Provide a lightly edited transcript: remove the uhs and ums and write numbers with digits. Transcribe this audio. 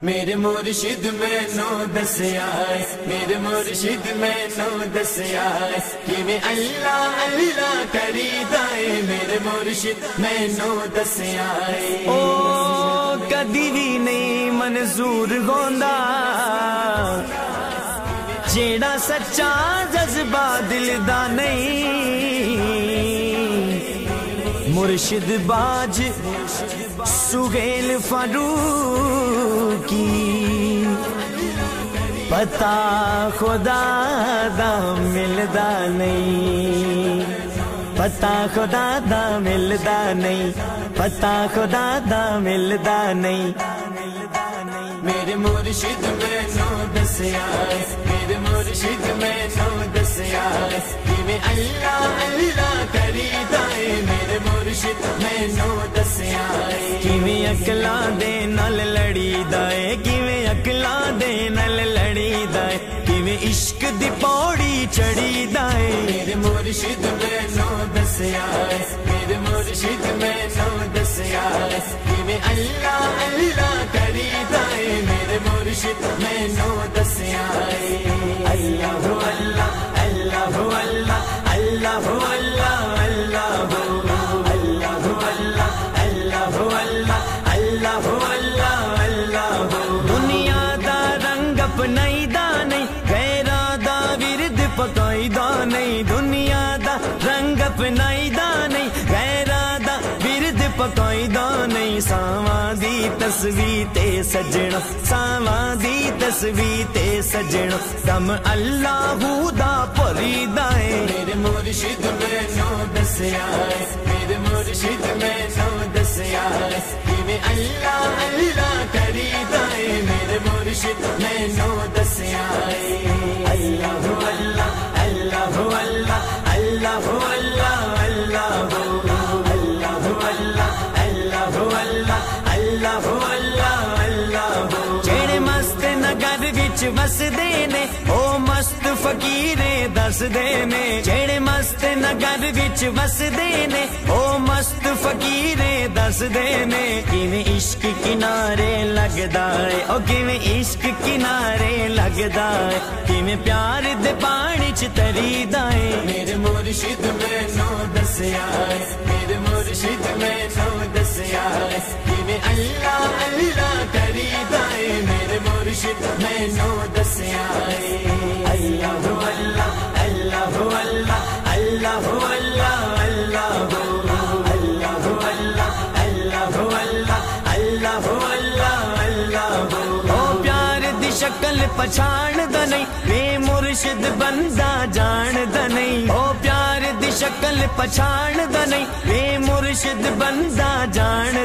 میرے مرشد میں نو دسیا میرے مرشد میں نو دسیا کہ میں اللہ اللہ کری دائے میرے مرشد میں نو دسیا او کدی بھی نہیں منظور ہوندا جیڑا سچا جذبہ دل دا نہیں مرشد باج سہیل فاروقی پتا خدا دا ملدا نہیں پتا خدا دا ملدا نہیں پتا خدا دا ملدا نہیں میرے مرشد میں نو دسیا میرے مرشد میں نو دسیا کہ میں اللہ اللہ کری دائے میرے مرشد میں نو دسیا کیویں اکلا دے نال لڑی دائے کیویں اکلا دے نال لڑی دائے کیویں عشق دی پوڑی چڑھی دائے میرے مرشد میں نو دسیا میرے مرشد میں نو دسیا کہ میں اللہ اللہ کری دائے میرے مرشد میں نو دسیا اللہ اللہ اللہ اللہ اللہ اللہ اللہ اللہ اللہ اللہ اللہ اللہ اللہ دنیا دا رنگ اپنائی دا نہیں غیراں دا ورد پکائی دا نہیں دنیا دا رنگ اپنائی دا نہیں غیراں دا ورد پکائی دا نہیں ساواں دی تصویر تے سجنا ساواں دی تصویر تے سجنا دم اللہ دا پری دائے میرے مرشد میں نو دسیا میرے مرشد میں نو دسیا کہ میں اللہ اللہ کری دائے میرے مرشد میں نو دسیا اللہ اللہ اللہ اللہ اللہ اللہ اللہ اللہ اللہ اللہ جڑے مست نگر وچ وسدے نے او مست فقیرے دس دے نے جڑے مست نگر وچ وسدے نے او مست فقیرے دس دے نے کیویں عشق کنارے لگدا ہے او کیویں عشق کنارے لگدا ہے کیویں پیار دے پانی چ تریدا ہے میرے مرشد میں نو دسیا میرے مرشد میں نو دسیا کہ میں اللہ اللہ کری دائے میرے مرشد میں نو دسیا اللہ اللہ اللہ اللہ اللہ اللہ اللہ اللہ اللہ اللہ اللہ او پیار دی شکل پہچان دا نہیں بے مرشد بندہ جان دا نہیں او پیار دی شکل پہچان دا نہیں بے مرشد بندہ جان